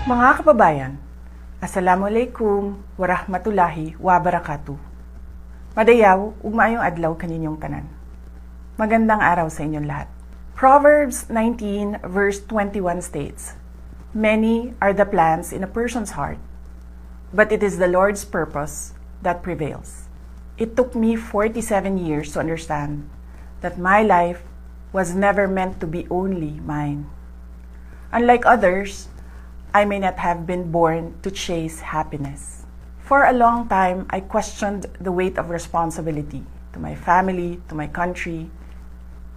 Mga kababayan, Assalamualaikum warahmatullahi wabarakatuh. Madayaw, ug maayong adlaw kaninyong tanan. Magandang araw sa inyong lahat. Proverbs 19 verse 21 states, "Many are the plans in a person's heart, but it is the Lord's purpose that prevails." It took me 47 years to understand that my life was never meant to be only mine. Unlike others, I may not have been born to chase happiness. For a long time, I questioned the weight of responsibility to my family, to my country,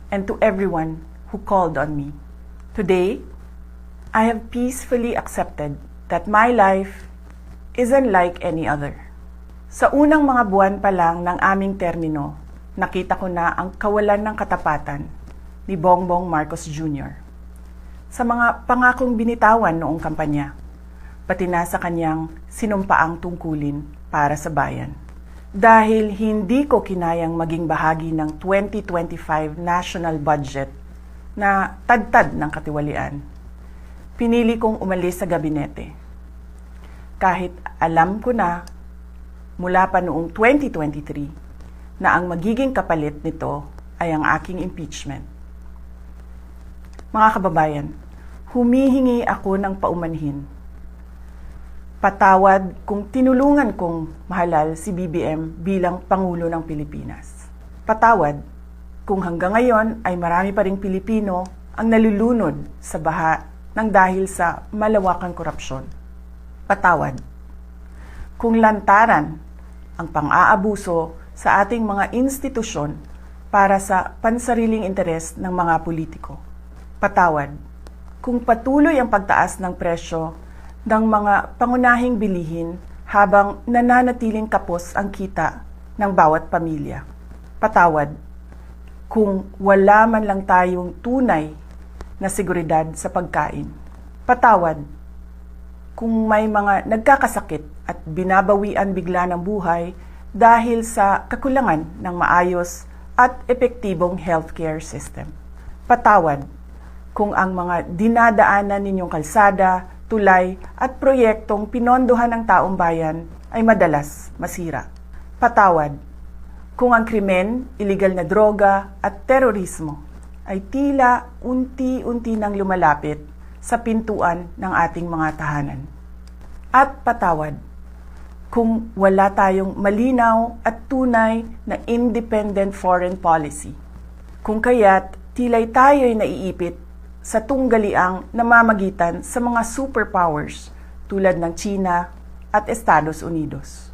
and to everyone who called on me. Today, I have peacefully accepted that my life isn't like any other. Sa unang mga buwan pa lang ng aming termino, nakita ko na ang kawalan ng katapatan ni Bongbong Marcos Jr. sa mga pangakong binitawan noong kampanya, pati na sa kanyang sinumpaang tungkulin para sa bayan. Dahil hindi ko kinayang maging bahagi ng 2025 national budget na tadtad ng katiwalian, pinili kong umalis sa gabinete. Kahit alam ko na mula pa noong 2023 na ang magiging kapalit nito ay ang aking impeachment. Mga kababayan, humihingi ako ng paumanhin. Patawad kung tinulungan kong mahalal si BBM bilang Pangulo ng Pilipinas. Patawad kung hanggang ngayon ay marami pa ring Pilipino ang nalulunod sa baha ng dahil sa malawakang korupsyon. Patawad kung lantaran ang pang-aabuso sa ating mga institusyon para sa pansariling interes ng mga politiko. Patawad kung patuloy ang pagtaas ng presyo ng mga pangunahing bilihin habang nananatiling kapos ang kita ng bawat pamilya. Patawad kung wala man lang tayong tunay na seguridad sa pagkain. Patawad kung may mga nagkakasakit at binabawian bigla ng buhay dahil sa kakulangan ng maayos at epektibong healthcare system. Patawad kung ang mga dinadaanan ninyong kalsada, tulay at proyektong pinondohan ng taong bayan ay madalas masira. Patawad kung ang krimen, iligal na droga at terorismo ay tila unti-unti nang lumalapit sa pintuan ng ating mga tahanan. At patawad kung wala tayong malinaw at tunay na independent foreign policy. Kung kaya't tila'y tayo'y naiipit sa tunggaliang namamagitan sa mga superpowers tulad ng China at Estados Unidos.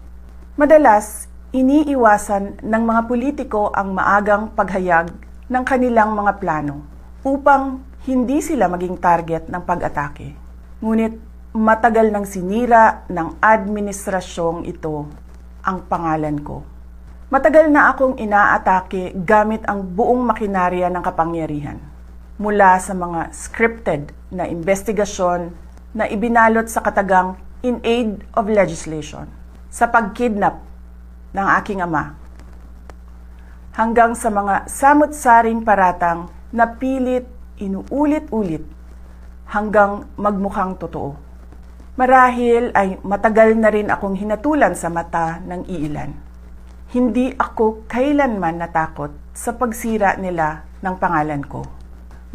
Madalas, iniiwasan ng mga politiko ang maagang paghayag ng kanilang mga plano upang hindi sila maging target ng pag-atake. Ngunit matagal nang sinira ng administrasyong ito ang pangalan ko. Matagal na akong inaatake gamit ang buong makinarya ng kapangyarihan. Mula sa mga scripted na investigasyon na ibinalot sa katagang in aid of legislation, sa pagkidnap ng aking ama, hanggang sa mga samut-saring paratang na pilit inuulit-ulit hanggang magmukhang totoo. Marahil ay matagal na rin akong hinatulan sa mata ng iilan. Hindi ako kailanman natakot sa pagsira nila ng pangalan ko.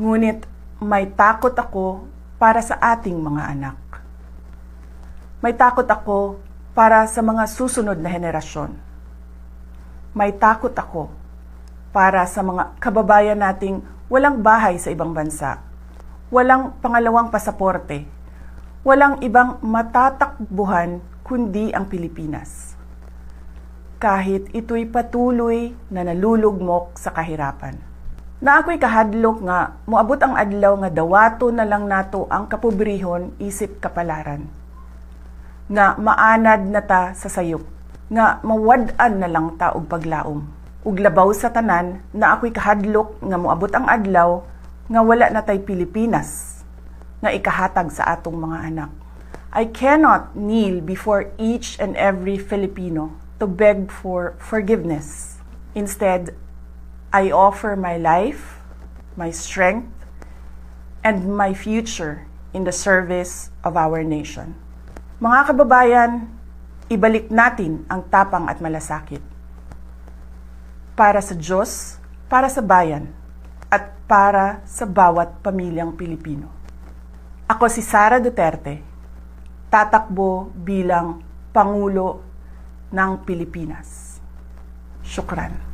Ngunit may takot ako para sa ating mga anak. May takot ako para sa mga susunod na henerasyon. May takot ako para sa mga kababayan nating walang bahay sa ibang bansa, walang pangalawang pasaporte, walang ibang matatakbuhan kundi ang Pilipinas. Kahit ito'y patuloy na nalulugmok sa kahirapan. Na ako'y kahadlok nga, moabot ang adlaw nga dawato na lang nato ang kapobrehon isip kapalaran. Nga maanad na ta sa sayop, nga mawad-an na lang ta og paglaom. Ug labaw sa tanan, na ako'y kahadlok nga moabot ang adlaw nga wala na tay Pilipinas nga ikahatag sa atong mga anak. I cannot kneel before each and every Filipino to beg for forgiveness. Instead, I offer my life, my strength, and my future in the service of our nation. Mga kababayan, ibalik natin ang tapang at malasakit. Para sa Diyos, para sa bayan, at para sa bawat pamilyang Pilipino. Ako si Sara Duterte, tatakbo bilang Pangulo ng Pilipinas. Syukran.